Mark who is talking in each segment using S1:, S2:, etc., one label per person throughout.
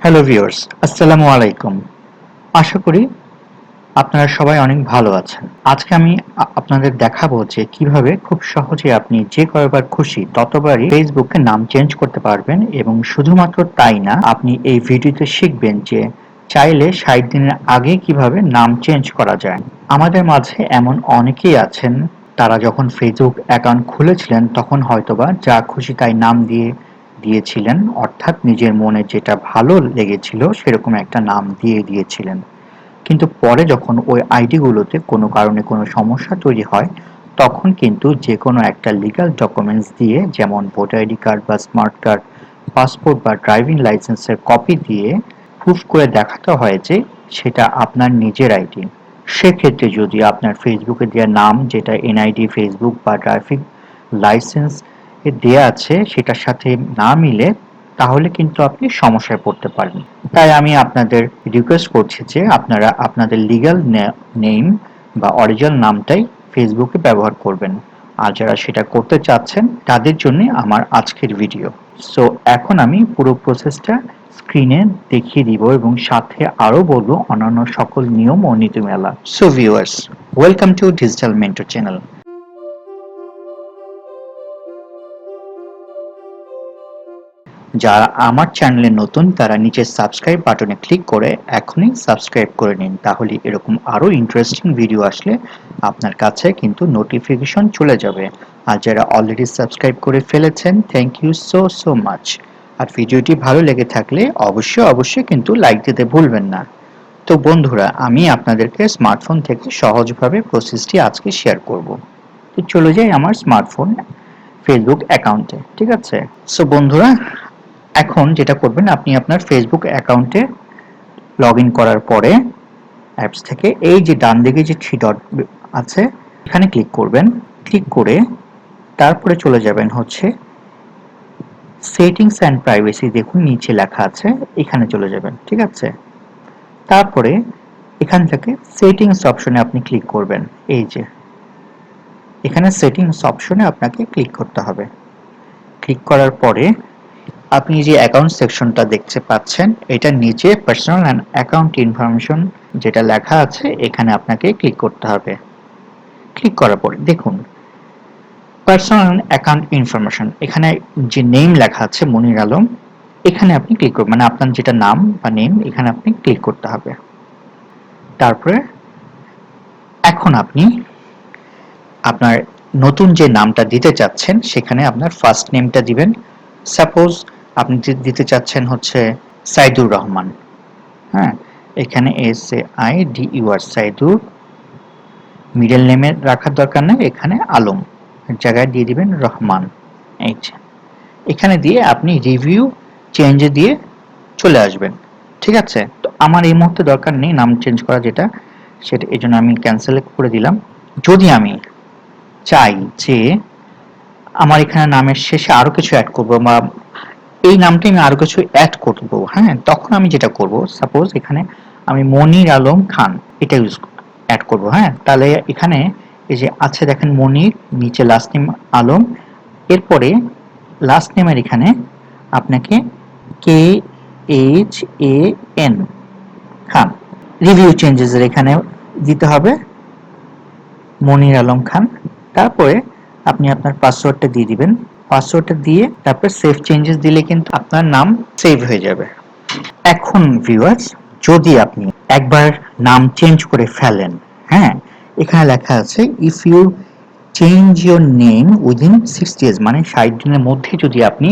S1: Hello viewers, আসসালামু আলাইকুম। আশা করি আপনারা সবাই অনেক ভালো আছেন। আজকে আমি আপনাদের দেখাবো যে কিভাবে খুব সহজে আপনি যে কয়বার খুশি ততবারই ফেসবুকে নাম চেঞ্জ করতে পারবেন এবং শুধুমাত্র তাই না, আপনি এই ভিডিওতে শিখবেন যে চাইলে ৬০ দিনের আগে কিভাবে নাম চেঞ্জ করা যায়। আমাদের মাঝে এমন অনেকেই আছেন, তারা যখন ফেসবুক অ্যাকাউন্ট খুলেছিলেন তখন হয়তোবা যা খুশি তাই নাম দিয়েছিলেন, অর্থাৎ নিজের মনে যেটা ভালো লেগেছিল সেরকম একটা নাম দিয়ে দিয়েছিলেন। কিন্তু পরে যখন ওই আইডিগুলোতে কোনো কারণে কোনো সমস্যা তৈরি হয়, তখন কিন্তু যেকোনো একটা লিগ্যাল ডকুমেন্টস দিয়ে, যেমন ভোটার আইডি কার্ড বা স্মার্ট কার্ড, পাসপোর্ট বা ড্রাইভিং লাইসেন্সের কপি দিয়ে প্রুফ করে দেখাতে হয় যে সেটা আপনার নিজের আইডি। সেক্ষেত্রে যদি আপনার ফেসবুকে দেওয়া নাম, যেটা এনআইডি, ফেসবুক বা ড্রাইভিং লাইসেন্স এ দেয়া আছে সেটার সাথে না মিলে, তাহলে কিন্তু আপনি সমস্যায় পড়তে পারেন। তাই আমি আপনাদের রিকোয়েস্ট করছি যে আপনারা আপনাদের লিগ্যাল নেম বা অরিজিনাল নামটাই ফেসবুকে ব্যবহার করবেন। আর যারা সেটা করতে চাচ্ছেন তাদের জন্য আমার আজকের ভিডিও। সো এখন আমি পুরো প্রসেসটা স্ক্রিনে দেখিয়ে দিব এবং সাথে আরো বলবো অন্যান্য সকল নিয়ম ও নীতিমালা। So viewers, welcome to digital mentor channel. যারা আমার চ্যানেলে নতুন তারা নিচের সাবস্ক্রাইব বাটনে ক্লিক করে এখনই সাবস্ক্রাইব করে নিন, তাহলে এরকম আরো ইন্টারেস্টিং ভিডিও আসলে আপনার কাছে কিন্তু নোটিফিকেশন চলে যাবে। আর যারা অলরেডি সাবস্ক্রাইব করে ফেলেছেন, thank you so so much. আর ভিডিওটি ভালো লেগে থাকলে অবশ্যই কিন্তু লাইক দিতে ভুলবেন না। তো বন্ধুরা, আমি আপনাদেরকে স্মার্টফোন থেকে সহজভাবে প্রসেসটি আজকে শেয়ার করব। তো চলে যাই আমার স্মার্টফোন ফেসবুক অ্যাকাউন্টে, ঠিক আছে? সো বন্ধুরা, এখন যেটা করবেন, আপনি আপনার ফেসবুক অ্যাকাউন্টে লগ ইন করার পরে অ্যাপস থেকে এই যে ডান দিকে যে থ্রি ডট আছে এখানে ক্লিক করবেন। ক্লিক করে তারপরে চলে যাবেন হচ্ছে সেটিংস অ্যান্ড প্রাইভেসি, দেখুন নিচে লেখা আছে, এখানে চলে যাবেন, ঠিক আছে? তারপরে এখান থেকে সেটিংস অপশনে আপনি ক্লিক করবেন। এই যে এখানে সেটিংস অপশনে আপনাকে ক্লিক করতে হবে। ক্লিক করার পরে আপনি যে অ্যাকাউন্ট সেকশনটা দেখতে পাচ্ছেন, এটার নিচে পার্সোনাল অ্যান্ড অ্যাকাউন্ট ইনফরমেশন যেটা লেখা আছে, এখানে আপনাকে ক্লিক করতে হবে। ক্লিক করার পরে দেখুন পার্সোনাল অ্যাকাউন্ট ইনফরমেশন, এখানে যে নেম লেখা আছে মনির আলম, এখানে আপনি ক্লিক করবেন, মানে আপনার যেটা নাম বা নেম, এখানে আপনি ক্লিক করতে হবে। তারপরে এখন আপনি আপনার নতুন যে নামটা দিতে চাচ্ছেন সেখানে আপনার ফার্স্ট নেমটা দিবেন। সাপোজ আপনি দিতে চাচ্ছেন হচ্ছে সাইদুর রহমান। হ্যাঁ, এখানে SAIDUR সাইদুর, মিডল নেমে রাখার দরকার নেই, এখানে আলম জায়গায় দিয়ে দিবেন রহমান। এই যে এখানে দিয়ে আপনি রিভিউ চেঞ্জে দিয়ে চলে আসবেন, ঠিক আছে? তো আমার এই মুহূর্তে দরকার নেই নাম চেঞ্জ করা, যেটা সেটা এই জন্য আমি ক্যান্সেল করে দিলাম। যদি আমি চাই যে আমার এখানে নামের শেষে আরো কিছু অ্যাড করব বা এই নামটা আমি আরো কিছু অ্যাড করব, হ্যাঁ, তখন আমি যেটা করব, সাপোজ এখানে আমি মনির আলম খান এটা অ্যাড করব। হ্যাঁ, তাহলে এখানে এই যে আছে দেখেন মনির, নিচে লাস্ট নেম আলম, এরপরে লাস্ট নেমের এখানে আপনাকে KHAN খান, রিভিউ চেঞ্জেস এর এখানে দিতে হবে মনির আলম খান। তারপরে আপনি আপনার পাসওয়ার্ডটা দিয়ে দিবেন। পাসওয়ার্ডটা দিয়ে তারপর সেভ চেঞ্জেস দিলে কিন্তু আপনার নাম সেভ হয়ে যাবে। এখন ভিউয়ার্স, যদি আপনি একবার নাম চেঞ্জ করে ফেলেন, হ্যাঁ, এখানে লেখা আছে if you change your name within 60 days, মানে 60 দিনের মধ্যে যদি আপনি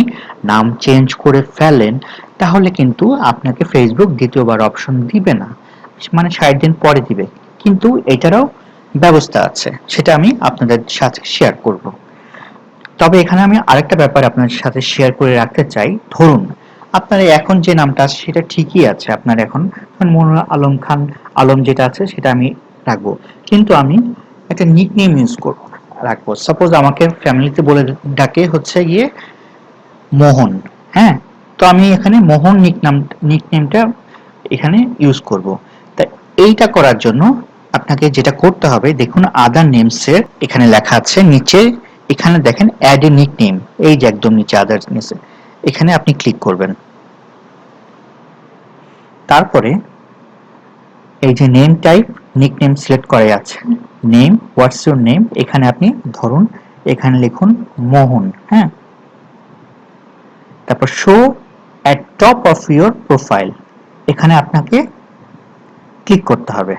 S1: নাম চেঞ্জ করে ফেলেন, তাহলে কিন্তু আপনাকে ফেসবুক দ্বিতীয়বার অপশন দিবে না, মানে 60 দিন পরে দিবে। কিন্তু এটারও ব্যবস্থা আছে, সেটা আমি আপনাদের সাথে শেয়ার করব। তবে এখানে আমি আরেকটা ব্যাপার আপনার সাথে শেয়ার করে রাখতে চাই। ধরুন আপনার এখন যে নামটা আছে সেটা ঠিকই আছে, আপনার এখন মনির আলম খান আলম যেটা আছে সেটা আমি রাখবো, কিন্তু আমি একটা নিকনেম ইউজ করব, রাখবো। সাপোজ আমাকে ফ্যামিলিতে বলে ডাকে হচ্ছে গিয়ে মোহন। হ্যাঁ, তো আমি এখানে মোহন নিকনেমটা এখানে ইউজ করব। তা এইটা করার জন্য আপনাকে যেটা করতে হবে, দেখুন আদার নেমসের এখানে লেখা আছে নিচে, এখানে দেখেন অ্যাড এ নিকনেম, এই যে একদম নিচে আদার নেমস, এখানে আপনি ক্লিক করবেন। তারপরে এই যে নেম টাইপ, নিকনেম সিলেক্ট করা আছে, নেম, হোয়াটস ইউর নেম, এখানে আপনি ধরুন এখানে লিখুন মোহন, হ্যাঁ। তারপর show at top of your profile, এখানে আপনাকে ক্লিক করতে হবে।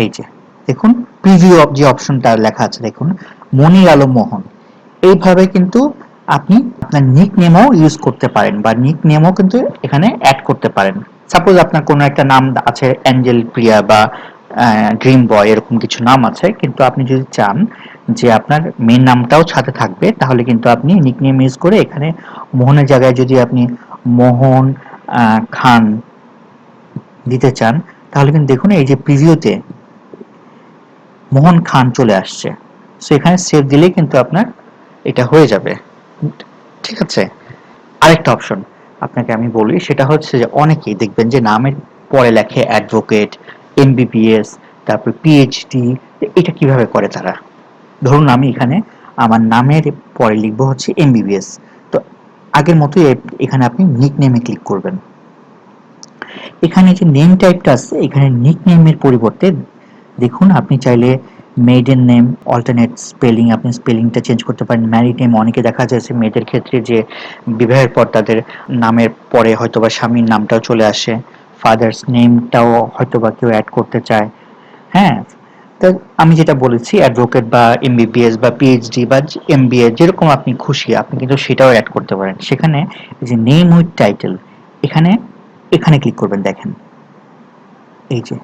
S1: এই যে দেখুন প্রিভিউ অফ যে অপশনটা লেখা আছে দেখুন মনির আলম মোহন, এইভাবে কিন্তু আপনি আপনার নিক নেমও ইউজ করতে পারেন বা নিক নেমও কিন্তু এখানে অ্যাড করতে পারেন। সাপোজ আপনার কোনো একটা নাম আছে অ্যাঞ্জেল প্রিয়া বা ড্রিম বয়, এরকম কিছু নাম আছে, কিন্তু আপনি যদি চান যে আপনার মেন নামটাও সাথে থাকবে, তাহলে কিন্তু আপনি নিক নেম ইউজ করে এখানে মোহনের জায়গায় যদি আপনি মোহন খান দিতে চান, তাহলে কিন্তু দেখুন এই যে প্রিভিউতে মোহন খান চলে আসছে। সো এখানে সেভ দিলেই কিন্তু আপনার এটা হয়ে যাবে, ঠিক আছে। আরেকটা অপশন আপনাকে আমি বলি, সেটা হচ্ছে যে অনেকেই দেখবেন যে নামের পরে লেখে অ্যাডভোকেট, এমবিবিএস, তারপর পিএইচডি। এটা কিভাবে করে তারা? ধরুন আমি এখানে আমার নামের পরে লিখবো হচ্ছে এমবিবিএস, তো আগের মতোই এখানে আপনি নিক নেমে ক্লিক করবেন। এখানে যে নেম টাইপটা আছে, এখানে নিক নেমের পরিবর্তে দেখুন আপনি চাইলে মেইডেন নেম, অল্টারনেট স্পেলিং, আপনি স্পেলিংটা চেঞ্জ করতে পারেন। ম্যারিড নেম, অনেকে দেখা যাচ্ছে মেয়েদের ক্ষেত্রে যে বিবাহের পর তাদের নামের পরে হয়তোবা স্বামীর নামটাও চলে আসে, ফাদার্স নেমটাও হয়তোবা কেউ অ্যাড করতে চায়, হ্যাঁ। তো আমি যেটা বলেছি অ্যাডভোকেট বা এমবিবিএস বা পিএইচডি বা এমবিএ, যেরকম আপনি খুশি আপনি কিন্তু সেটাও অ্যাড করতে পারেন। সেখানে যে নেম উইথ টাইটেল, এখানে এখানে ক্লিক করবেন, দেখেন এই যে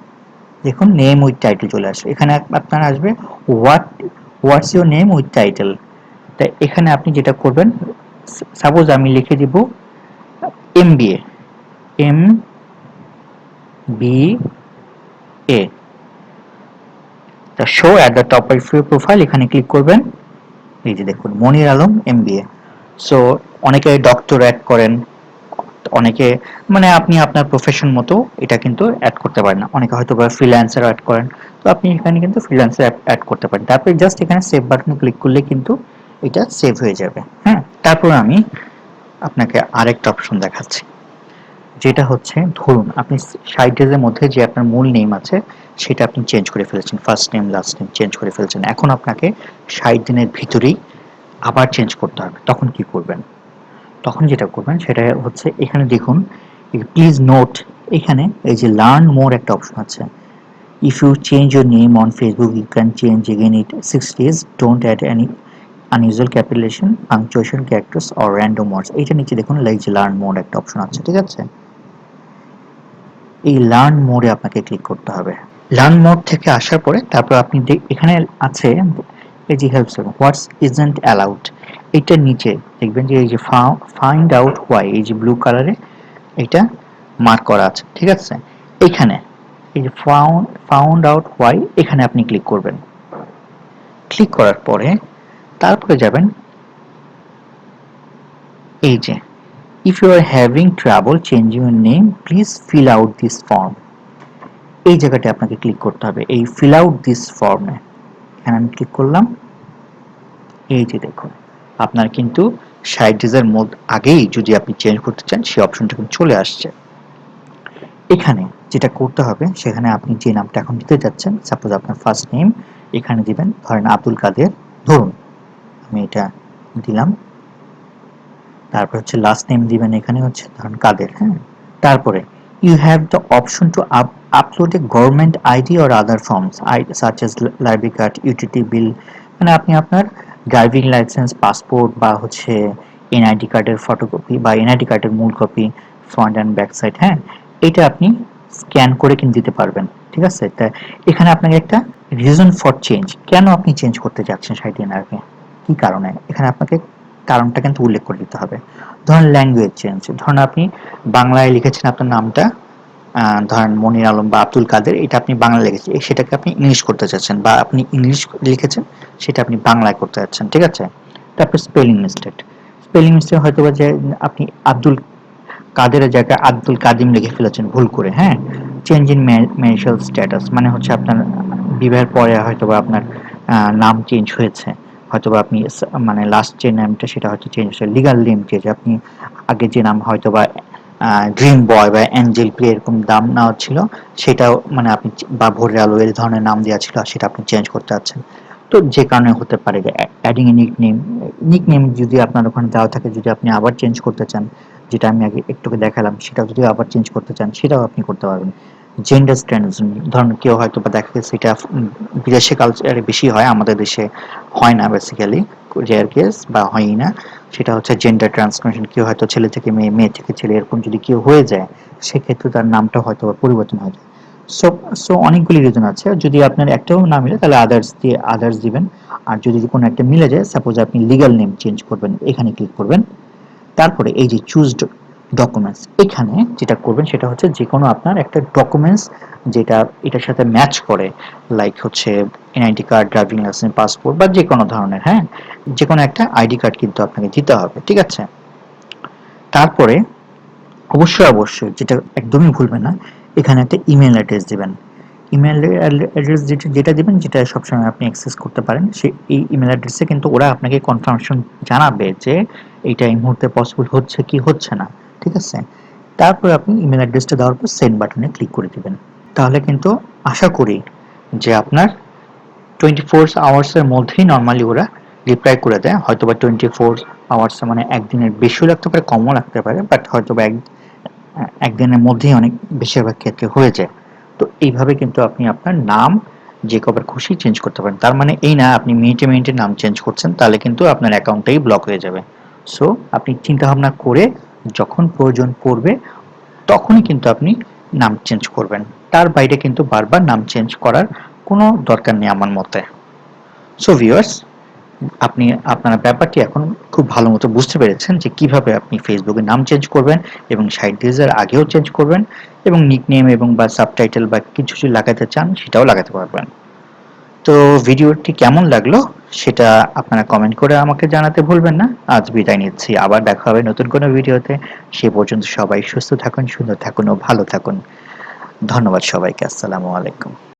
S1: দেখুন নেম উইথ টাইটেল চলে আসবে। এখানে আপনার আসবে what's your name with title. তাই এখানে আপনি যেটা করবেন, সাপোজ আমি লিখে দিব এমবিএ, এমবিএ, তা show at the top of your profile, এখানে ক্লিক করবেন। এই যে দেখুন মনির আলম এমবিএ। সো অনেকে ডক্টর অ্যাড করেন, অনেকে মানে আপনি আপনার প্রফেশন মতো এটা কিন্তু অ্যাড করতে পারেন। অনেকে হয়তো বা ফ্রিল্যান্সার অ্যাড করেন, তো আপনি এখানে কিন্তু ফ্রিল্যান্সার অ্যাড করতে পারেন। তারপরে জাস্ট এখানে সেভ বাটনে ক্লিক করলে কিন্তু এটা সেভ হয়ে যাবে, হ্যাঁ। তারপর আমি আপনাকে আরেকটা অপশন দেখাচ্ছি, যেটা হচ্ছে ধরুন আপনি 60 ডেজের মধ্যে যে আপনার মূল নেম আছে সেটা আপনি চেঞ্জ করে ফেলেছেন, first name last name change করে ফেলেছেন, এখন আপনাকে 60 দিনের ভিতরেই আবার চেঞ্জ করতে হবে। তখন কি করবেন? তখন যেটা করবেন সেটা হচ্ছে এখানে দেখুন প্লিজ নোট, এখানে এই যে লার্ন মোর একটা অপশন আছে। If you change your name on Facebook you can change again it 6 days, don't add any unusual capitation, punctuation, characters or random words. এইটা নিচে দেখুন এই যে লার্ন মোর একটা অপশন আছে, ঠিক আছে। এই লার্ন মোডে আপনাকে ক্লিক করতে হবে। লার্ন মোড থেকে আসার পরে তারপর আপনি এখানে আছে এই যে হেল্পস, হোয়াটস ইজন্ট অ্যালাউড, এইটার নিচে দেখবেন যে এই যে ফাইন্ড আউট হোয়াই, এই যে ব্লু কালারে এটা মার্ক করা আছে, ঠিক আছে। এখানে এই যে ফাউন্ড আউট হোয়াই, এখানে আপনি ক্লিক করবেন। ক্লিক করার পরে তারপরে যাবেন এই যে if you are having trouble changing your name please fill out this form, এই জায়গাটা আপনাকে ক্লিক করতে হবে, এই ফিল আউট দিস ফর্মে। এখানে আমি ক্লিক করলাম। এই যে দেখুন আপনার কিন্তু 60 ডেজের মধ্যে আগেই যদি আপনি চেঞ্জ করতে চান সেই অপশনটা কিন্তু চলে আসছে। এখানে যেটা করতে হবে সেখানে আপনি যে নামটা এখন দিতে যাচ্ছেন, সাপোজ আপনার ফার্স্ট নেম এখানে দিবেন, ধরেন আব্দুল কাদের, ধরুন আমি এটা দিলাম। তারপর হচ্ছে লাস্ট নেম দিবেন, এখানে হচ্ছে ধরেন কাদের, হ্যাঁ। তারপরে you have the option to upload a government ID or other forms such as library card, utility bill, মানে আপনি আপনার ড্রাইভিং লাইসেন্স, পাসপোর্ট বা হচ্ছে এনআইডি কার্ডের ফটোকপি বা এনআইডি কার্ডের মূল copy, front and back side, হ্যাঁ, এটা আপনি স্ক্যান করে কিন্তু দিতে পারবেন, ঠিক আছে। তা এখানে আপনাকে একটা রিজন ফর চেঞ্জ, কেন আপনি চেঞ্জ করতে যাচ্ছেন 60 দিন আগে, কি কারণে, এখানে আপনাকে কারণটা কিন্তু উল্লেখ করে দিতে হবে। ধরেন ল্যাঙ্গুয়েজ চেঞ্জ, ধরেন আপনি বাংলায় লিখেছেন আপনার নামটা, ধরেন মনির আলম বা আব্দুল কাদের, এটা আপনি বাংলা লিখেছেন, সেটাকে আপনি ইংলিশ করতে চাচ্ছেন, বা আপনি ইংলিশ লিখেছেন সেটা আপনি বাংলায় করতে যাচ্ছেন, ঠিক আছে। তারপর স্পেলিং মিস্টেক, স্পেলিং মিস্টেক হয়তো বা যে আপনি আব্দুল কাদেরের জায়গায় আব্দুল কাদিম লিখে ফেলেছেন ভুল করে, হ্যাঁ। চেঞ্জ ইন ম্যারিটাল স্ট্যাটাস, মানে হচ্ছে আপনার বিবাহের পরে হয়তোবা আপনার নাম চেঞ্জ হয়েছে, হয়তোবা আপনি মানে লাস্ট যে নামটা সেটা হয়তো চেঞ্জ হয়েছে, লিগাল নেম চেঞ্জ, আপনি আগে যে নাম হয়তোবা ড্রিম বয় বা অ্যাঞ্জেল প্লে এরকম দাম নেওয়া ছিল, সেটাও মানে আপনি বা ভোরের আলো এই ধরনের নাম দেওয়া ছিল, সেটা আপনি চেঞ্জ করতে চাচ্ছেন। তো যে কারণে হতে পারে যে অ্যাডিং এ নিকনেম, নিকনেম যদি আপনার ওখানে দেওয়া থাকে, যদি আপনি আবার চেঞ্জ করতে চান, যেটা আমি আগে একটু দেখালাম, সেটাও যদি আবার চেঞ্জ করতে চান সেটাও আপনি করতে পারবেন। জেন্ডার ট্রানজিশন, ধরুন কেউ হয়তো বা দেখা গেছে এটা বিদেশে কালচারে বেশি হয়, আমাদের দেশে হয় না বেসিক্যালি, রেয়ার কেস বা হয়ই না। সেটা হচ্ছে জেন্ডার ট্রান্সফরমেশন, কেউ হয়তো ছেলে থেকে মেয়ে, মেয়ে থেকে ছেলে এরকম যদি কেউ হয়ে যায়, সেক্ষেত্রে তার নামটা হয়তো পরিবর্তন হয়ে যায়। সো সো অনেকগুলি রিজন আছে। যদি আপনার একটাও না মিলে তাহলে আদার্স দিয়ে আদার্স দিবেন। আর যদি কোনো একটা মিলে যায়, সাপোজ আপনি লিগ্যাল নেম চেঞ্জ করবেন, এখানে ক্লিক করবেন। তারপরে এই যে চুজ ডকুমেন্টস, এখানে যেটা করবেন সেটা হচ্ছে যে কোনো আপনার একটা ডকুমেন্টস যেটা এটার সাথে ম্যাচ করে, লাইক হচ্ছে NID card, driving licence, passport বা যে কোনো ধরনের, হ্যাঁ, যে কোনো একটা আইডি কার্ড কিন্তু আপনাকে দিতে হবে, ঠিক আছে? তারপরে অবশ্যই অবশ্যই যেটা একদমই ভুলবেন না, এখানে একটা ইমেল অ্যাড্রেস দিবেন। ইমেল অ্যাড্রেস যেটা যেটা দিবেন, যেটা সবসময় আপনি অ্যাক্সেস করতে পারেন, সেই এই ইমেল অ্যাড্রেসে কিন্তু ওরা আপনাকে কনফার্মেশন জানাবে যে এইটা এই মুহূর্তে পসিবল হচ্ছে কি হচ্ছে না, ঠিক আছে? তারপরে আপনি ইমেল অ্যাড্রেসটা দেওয়ার পর সেন্ড বাটনে ক্লিক করে দিবেন। তাহলে কিন্তু আশা করি যে আপনার 24 আওয়ার্সের মধ্যেই নরমালি ওরা রিপ্লাই করে দেয়। হয়তোবা 24 আওয়ার্স মানে একদিনের বেশিও লাগতে পারে, কমও লাগতে পারে, বাট হয়তোবা একদিনের মধ্যেই অনেক বেশিরভাগ ক্ষেত্রে হয়ে যায়। তো এইভাবে কিন্তু আপনি আপনার নাম যে কবার খুশি চেঞ্জ করতে পারেন। তার মানে এই না আপনি মিনিটে মিনিটে নাম চেঞ্জ করছেন, তাহলে কিন্তু আপনার অ্যাকাউন্টটাই ব্লক হয়ে যাবে। সো আপনি চিন্তা ভাবনা করে যখন প্রয়োজন পড়বে তখনই কিন্তু আপনি নাম চেঞ্জ করবেন। তার বাইরে কিন্তু বারবার নাম চেঞ্জ করার কোনো দরকার নেই আমার মতে। সো ভিউয়ার্স, আপনি আপনারা ব্যাপারটি এখন খুব ভালো মতো বুঝতে পেরেছেন যে কিভাবে আপনি ফেসবুকে নাম চেঞ্জ করবেন এবং ৬০ ডেজের আগেও চেঞ্জ করবেন, এবং নিকনেম এবং বা সাবটাইটেল বা কিছু যদি লাগাতে চান সেটাও লাগাতে পারবেন। তো ভিডিওটি কেমন লাগলো সেটা আপনারা কমেন্ট করে আমাকে জানাতে ভুলবেন না। আজ বিদায় নিচ্ছি, আবার দেখা হবে নতুন কোনো ভিডিওতে। সে পর্যন্ত সবাই সুস্থ থাকুন, সুন্দর থাকুন ও ভালো থাকুন। ধন্যবাদ সবাইকে। আসসালামু আলাইকুম।